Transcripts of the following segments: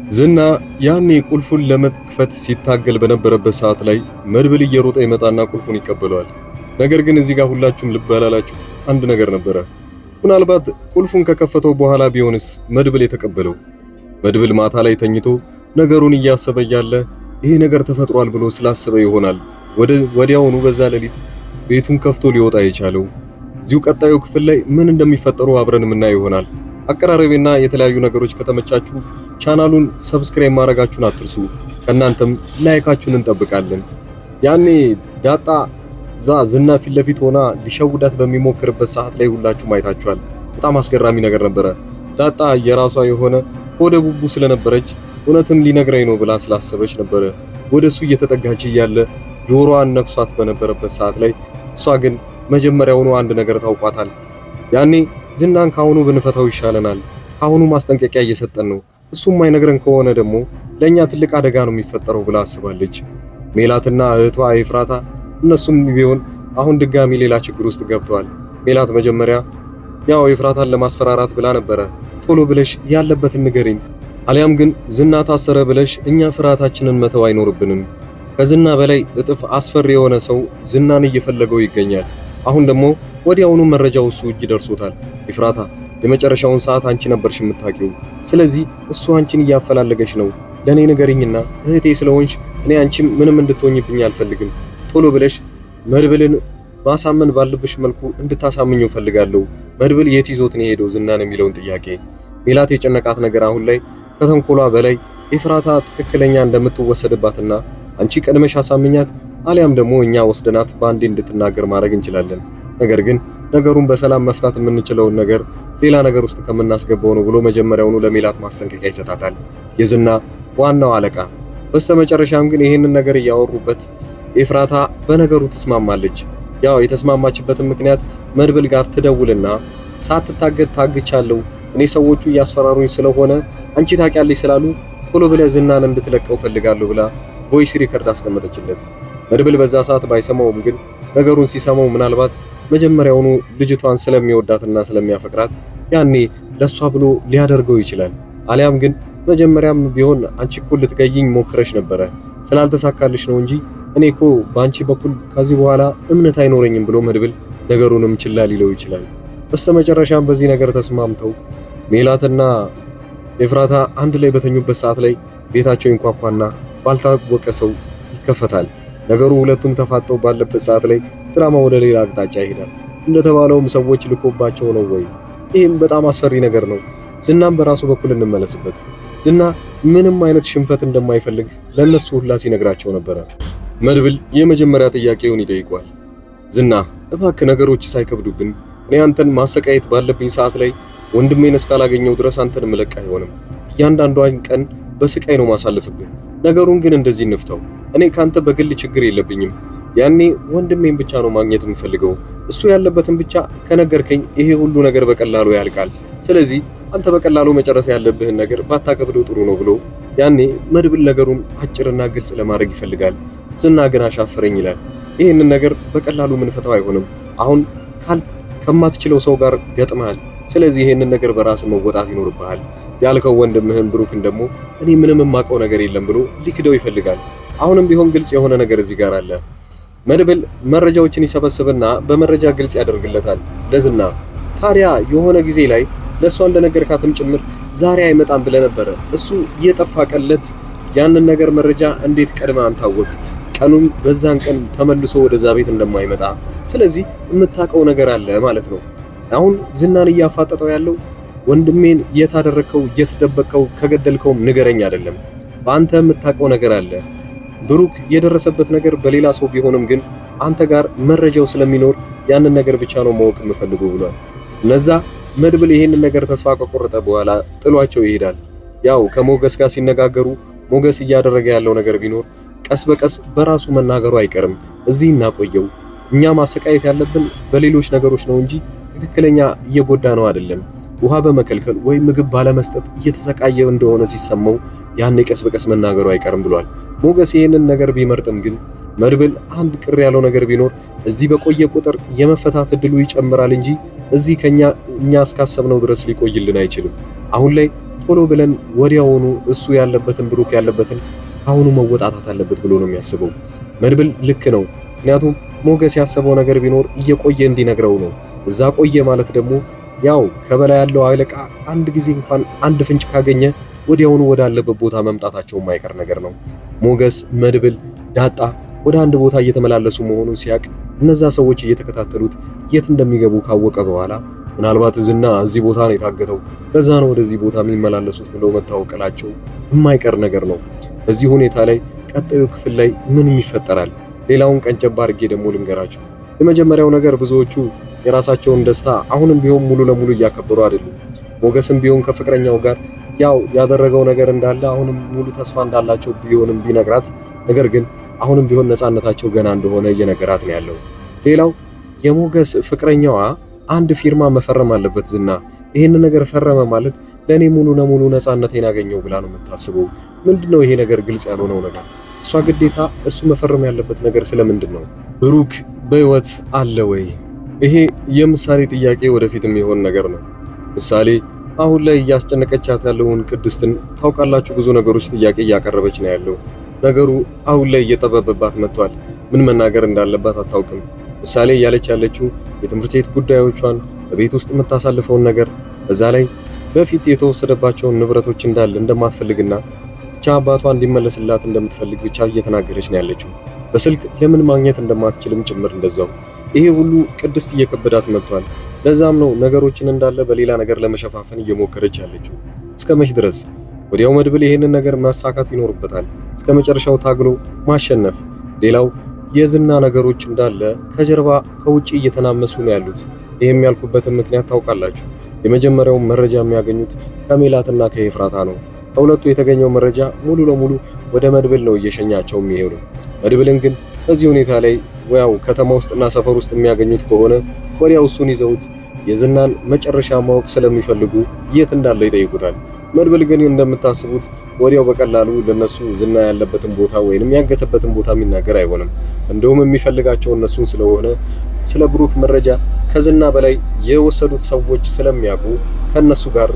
ዝና ያኔ ቁልፉን ለመክፈት ሲታገል በነበረበት ሰዓት ላይ መድብል እየሮጠ ይመጣና ቁልፉን ይቀበለዋል። ነገር ግን እዚህ ጋር ሁላችሁም ልብ ያላላችሁት አንድ ነገር ነበረ። ምናልባት ቁልፉን ከከፈተው በኋላ ቢሆንስ መድብል የተቀበለው? መድብል ማታ ላይ ተኝቶ ነገሩን እያሰበ እያለ ይሄ ነገር ተፈጥሯል ብሎ ስላሰበ ይሆናል ወዲያውኑ በዛ ሌሊት ቤቱን ከፍቶ ሊወጣ የቻለው። እዚሁ ቀጣዩ ክፍል ላይ ምን እንደሚፈጠሩ አብረን የምናየው ይሆናል። አቀራረቤና የተለያዩ ነገሮች ከተመቻችሁ ቻናሉን ሰብስክራይብ ማድረጋችሁን አትርሱ። ከናንተም ላይካችሁን እንጠብቃለን። ያኔ ዳጣ ዝና ፊት ለፊት ሆና ሊሸውዳት በሚሞክርበት ሰዓት ላይ ሁላችሁም አይታችኋል። በጣም አስገራሚ ነገር ነበረ። ዳጣ የራሷ የሆነ ወደ ቡቡ ስለነበረች እውነትም ሊነግረኝ ነው ብላ ስላሰበች ነበረ ወደሱ እየተጠጋች እያለ ጆሮዋን ነክሷት በነበረበት ሰዓት ላይ እሷ ግን መጀመሪያውኑ አንድ ነገር ታውቋታል። ያኔ ዝናን ካሁኑ ብንፈታው ይሻለናል፣ ካሁኑ ማስጠንቀቂያ እየሰጠን ነው፣ እሱም ማይነግረን ከሆነ ደግሞ ለኛ ትልቅ አደጋ ነው የሚፈጠረው ብላ አስባለች። ሜላትና እህቷ ኤፍራታ እነሱም ቢሆን አሁን ድጋሚ ሌላ ችግር ውስጥ ገብተዋል። ሜላት መጀመሪያ ያው ኤፍራታን ለማስፈራራት ብላ ነበረ ቶሎ ብለሽ ያለበትን ንገሪኝ፣ አሊያም ግን ዝና ታሰረ ብለሽ እኛ ፍርሃታችንን መተው አይኖርብንም። ከዝና በላይ እጥፍ አስፈሪ የሆነ ሰው ዝናን እየፈለገው ይገኛል። አሁን ደግሞ ወዲያውኑ መረጃው እሱ እጅ ደርሶታል። ኤፍራታ የመጨረሻውን ሰዓት አንቺ ነበርሽ የምታውቂው። ስለዚህ እሱ አንቺን እያፈላለገሽ ነው። ለኔ ንገሪኝና እህቴ ስለሆንሽ እኔ አንቺም ምንም እንድትሆኝብኝ አልፈልግም። ቶሎ ብለሽ መድብልን ማሳመን ባለብሽ መልኩ እንድታሳምኘው ፈልጋለሁ። መድብል የት ይዞት ነው የሄደው ዝናን የሚለውን ጥያቄ ሜላት የጨነቃት ነገር አሁን ላይ ከተንኮሏ በላይ ኤፍራታ ትክክለኛ እንደምትወሰድባትና አንቺ ቀድመሽ አሳምኛት አሊያም ደግሞ እኛ ወስደናት በአንዴ እንድትናገር ማድረግ እንችላለን። ነገር ግን ነገሩን በሰላም መፍታት የምንችለውን ነገር ሌላ ነገር ውስጥ ከምናስገባው ነው ብሎ መጀመሪያውኑ ለሜላት ማስጠንቀቂያ ይሰጣታል፣ የዝና ዋናው አለቃ። በስተመጨረሻም ግን ይሄንን ነገር እያወሩበት ኤፍራታ በነገሩ ትስማማለች። ያው የተስማማችበትን ምክንያት መድብል ጋር ትደውልና ሳትታገድ ታግቻለሁ፣ እኔ ሰዎቹ እያስፈራሩኝ ስለሆነ አንቺ ታውቂያለሽ ስላሉ ቶሎ ብለህ ዝናን እንድትለቀው ፈልጋለሁ ብላ ቮይስ ሪከርድ አስቀመጠችለት። መድብል በዛ ሰዓት ባይሰማውም ግን ነገሩን ሲሰማው ምናልባት መጀመሪያውኑ ልጅቷን ስለሚወዳትና ስለሚያፈቅራት ያኔ ለሷ ብሎ ሊያደርገው ይችላል። አሊያም ግን መጀመሪያም ቢሆን አንቺ እኮ ልትገይኝ ሞክረሽ ነበረ ስላልተሳካልሽ ነው እንጂ እኔ እኮ በአንቺ በኩል ከዚህ በኋላ እምነት አይኖረኝም ብሎ መድብል ነገሩንም ችላ ሊለው ይችላል። በስተመጨረሻም በዚህ ነገር ተስማምተው ሜላትና ኤፍራታ አንድ ላይ በተኙበት ሰዓት ላይ ቤታቸው ይንኳኳና ባልታወቀ ሰው ይከፈታል። ነገሩ ሁለቱም ተፋጠው ባለበት ሰዓት ላይ ድራማ ወደ ሌላ አቅጣጫ ይሄዳል። እንደተባለውም ሰዎች ልኮባቸው ነው ወይ? ይህም በጣም አስፈሪ ነገር ነው። ዝናም በራሱ በኩል እንመለስበት። ዝና ምንም አይነት ሽንፈት እንደማይፈልግ ለነሱ ሁላ ሲነግራቸው ነበረ። መድብል የመጀመሪያ ጥያቄውን ይጠይቋል። ዝና እባክህ ነገሮች ሳይከብዱብን እኔ አንተን ማሰቃየት ባለብኝ ሰዓት ላይ ወንድሜን እስካላገኘው ድረስ አንተን ምለቅ አይሆንም። እያንዳንዷን ቀን በስቃይ ነው ማሳለፍብህ። ነገሩን ግን እንደዚህ እንፍታው። እኔ ካንተ በግል ችግር የለብኝም። ያኔ ወንድሜን ብቻ ነው ማግኘት የምፈልገው። እሱ ያለበትን ብቻ ከነገርከኝ ይሄ ሁሉ ነገር በቀላሉ ያልቃል። ስለዚህ አንተ በቀላሉ መጨረስ ያለብህን ነገር ባታከብደው ጥሩ ነው ብሎ ያኔ መድብል ነገሩን አጭርና ግልጽ ለማድረግ ይፈልጋል። ዝና ግን አሻፈረኝ ይላል። ይሄንን ነገር በቀላሉ ምንፈታው አይሆንም። አሁን ከማትችለው ሰው ጋር ገጥመሃል። ስለዚህ ይሄንን ነገር በራስ መወጣት ይኖርብሃል። ያልከው ወንድምህን ብሩክን ደግሞ እኔ ምንም የማውቀው ነገር የለም ብሎ ሊክደው ይፈልጋል። አሁንም ቢሆን ግልጽ የሆነ ነገር እዚህ ጋር አለ። መድብል መረጃዎችን ይሰበስብና በመረጃ ግልጽ ያደርግለታል ለዝና። ታዲያ የሆነ ጊዜ ላይ ለሷ እንደነገርካትም ጭምር ዛሬ አይመጣም ብለ ነበረ። እሱ የጠፋ ቀለት ያንን ነገር መረጃ እንዴት ቀድመ አንታወቅ? ቀኑም በዛን ቀን ተመልሶ ወደዛ ቤት እንደማይመጣ ስለዚህ የምታውቀው ነገር አለ ማለት ነው። አሁን ዝናን እያፋጠጠው ያለው ወንድሜን የታደረከው የተደበቀው ከገደልከውም ንገረኝ አይደለም፣ በአንተ የምታውቀው ነገር አለ። ብሩክ የደረሰበት ነገር በሌላ ሰው ቢሆንም ግን አንተ ጋር መረጃው ስለሚኖር ያንን ነገር ብቻ ነው ማወቅ የምፈልገው ብሏል። እነዛ መድብል ይሄንን ነገር ተስፋ ከቆረጠ በኋላ ጥሏቸው ይሄዳል። ያው ከሞገስ ጋር ሲነጋገሩ ሞገስ እያደረገ ያለው ነገር ቢኖር ቀስ በቀስ በራሱ መናገሩ አይቀርም። እዚህ እናቆየው፣ እኛ ማሰቃየት ያለብን በሌሎች ነገሮች ነው እንጂ ትክክለኛ እየጎዳ ነው አይደለም። ውሃ በመከልከል ወይ ምግብ ባለመስጠት እየተሰቃየ እንደሆነ ሲሰማው ያን ቀስ በቀስ መናገሩ አይቀርም ብሏል። ሞገስ ይሄንን ነገር ቢመርጥም ግን መድብል አንድ ቅር ያለው ነገር ቢኖር እዚህ በቆየ ቁጥር የመፈታት እድሉ ይጨምራል እንጂ እዚህ እኛ እስካሰብነው ድረስ ሊቆይልን አይችልም። አሁን ላይ ቶሎ ብለን ወዲያውኑ እሱ ያለበትን ብሩክ ያለበትን አሁኑ መወጣታት አለበት ብሎ ነው የሚያስበው። መድብል ልክ ነው። ምክንያቱም ሞገስ ያሰበው ነገር ቢኖር እየቆየ እንዲነግረው ነው። እዛ ቆየ ማለት ደግሞ ያው ከበላይ ያለው አለቃ አንድ ጊዜ እንኳን አንድ ፍንጭ ካገኘ ወዲያውኑ ወዳለበት ቦታ መምጣታቸው የማይቀር ነገር ነው። ሞገስ፣ መድብል፣ ዳጣ ወደ አንድ ቦታ እየተመላለሱ መሆኑን ሲያቅ እነዛ ሰዎች እየተከታተሉት የት እንደሚገቡ ካወቀ በኋላ ምናልባት ዝና እዚህ ቦታ ነው የታገተው፣ ለዛ ነው ወደዚህ ቦታ የሚመላለሱት ብለው መታወቃቸው የማይቀር ነገር ነው። በዚህ ሁኔታ ላይ ቀጣዩ ክፍል ላይ ምን ይፈጠራል? ሌላውን ቀንጨባ አድርጌ ደግሞ ልንገራችሁ። የመጀመሪያው ነገር ብዙዎቹ የራሳቸውን ደስታ አሁንም ቢሆን ሙሉ ለሙሉ እያከበሩ አይደሉም። ሞገስም ቢሆን ከፍቅረኛው ጋር ያው ያደረገው ነገር እንዳለ አሁንም ሙሉ ተስፋ እንዳላቸው ቢሆንም ቢነግራት፣ ነገር ግን አሁንም ቢሆን ነፃነታቸው ገና እንደሆነ እየነገራት ነው ያለው። ሌላው የሞገስ ፍቅረኛዋ አንድ ፊርማ መፈረም አለበት ዝና። ይሄን ነገር ፈረመ ማለት ለኔ ሙሉ ለሙሉ ነፃነቴን ያገኘው ብላ ነው የምታስበው። ምንድነው ይሄ ነገር? ግልጽ ያልሆነው ነገር እሷ ግዴታ እሱ መፈረም ያለበት ነገር ስለምንድን ነው? ብሩክ በህይወት አለ ወይ? ይሄ የምሳሌ ጥያቄ ወደፊት የሚሆን ነገር ነው። ምሳሌ አሁን ላይ እያስጨነቀቻት ያለውን ቅድስትን ታውቃላችሁ፣ ብዙ ነገሮች ጥያቄ እያቀረበች ነው ያለው። ነገሩ አሁን ላይ እየጠበበባት መጥቷል። ምን መናገር እንዳለባት አታውቅም። ምሳሌ እያለች ያለችው የትምህርት ቤት ጉዳዮቿን፣ በቤት ውስጥ የምታሳልፈውን ነገር፣ በዛ ላይ በፊት የተወሰደባቸውን ንብረቶች እንዳለ እንደማትፈልግና ብቻ አባቷ እንዲመለስላት እንደምትፈልግ ብቻ እየተናገረች ነው ያለችው። በስልክ ለምን ማግኘት እንደማትችልም ጭምር እንደዛው። ይሄ ሁሉ ቅድስት እየከበዳት መጥቷል። ለዛም ነው ነገሮችን እንዳለ በሌላ ነገር ለመሸፋፈን እየሞከረች ያለችው። እስከ መች ድረስ? ወዲያው መድብል ይሄንን ነገር ማሳካት ይኖርበታል። እስከ መጨረሻው ታግሎ ማሸነፍ። ሌላው የዝና ነገሮች እንዳለ ከጀርባ ከውጪ እየተናመሱ ነው ያሉት። ይሄም ያልኩበትን ምክንያት ታውቃላችሁ። የመጀመሪያው መረጃ የሚያገኙት ከሜላትና ከኤፍራታ ነው። ከሁለቱ የተገኘው መረጃ ሙሉ ለሙሉ ወደ መድብል ነው እየሸኛቸው የሚሄዱ። መድብልን ግን በዚህ ሁኔታ ላይ ያው ከተማ ውስጥና ሰፈር ውስጥ የሚያገኙት ከሆነ ወዲያው እሱን ይዘውት የዝናን መጨረሻ ማወቅ ስለሚፈልጉ የት እንዳለ ይጠይቁታል። መድብል ግን እንደምታስቡት ወዲያው በቀላሉ ለነሱ ዝና ያለበትን ቦታ ወይንም ያገተበትን ቦታ የሚናገር አይሆንም። እንደውም የሚፈልጋቸው እነሱን ስለሆነ ስለ ብሩክ መረጃ ከዝና በላይ የወሰዱት ሰዎች ስለሚያውቁ ከነሱ ጋር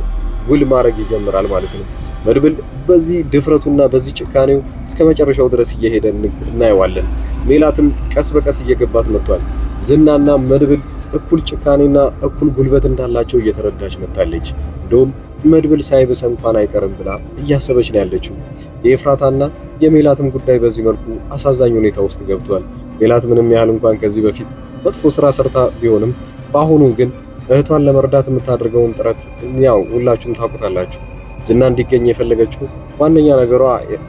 ውል ማድረግ ይጀምራል ማለት ነው። መድብል በዚህ ድፍረቱና በዚህ ጭካኔው እስከ መጨረሻው ድረስ እየሄደ እናየዋለን። ሜላትም ቀስ በቀስ እየገባት መጥቷል። ዝናና መድብል እኩል ጭካኔና እኩል ጉልበት እንዳላቸው እየተረዳች መጥታለች። እንደውም መድብል ሳይብስ እንኳን አይቀርም ብላ እያሰበች ነው ያለችው። የኤፍራታና የሜላትም ጉዳይ በዚህ መልኩ አሳዛኝ ሁኔታ ውስጥ ገብቷል። ሜላት ምንም ያህል እንኳን ከዚህ በፊት መጥፎ ስራ ሰርታ ቢሆንም በአሁኑ ግን እህቷን ለመርዳት የምታደርገውን ጥረት ያው ሁላችሁም ታውቁታላችሁ። ዝና እንዲገኝ የፈለገችው ዋነኛ ነገሯ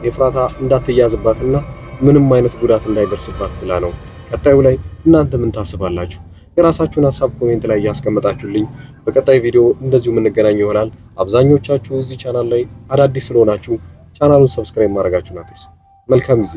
ኤፍራታ እንዳትያዝባትና ምንም አይነት ጉዳት እንዳይደርስባት ብላ ነው። ቀጣዩ ላይ እናንተ ምን ታስባላችሁ? የራሳችሁን ሀሳብ ኮሜንት ላይ ያስቀምጣችሁልኝ። በቀጣይ ቪዲዮ እንደዚሁ የምንገናኝ ይሆናል። አብዛኞቻችሁ እዚህ ቻናል ላይ አዳዲስ ስለሆናችሁ ቻናሉን ሰብስክራይብ ማድረጋችሁን አትርሱ። መልካም ጊዜ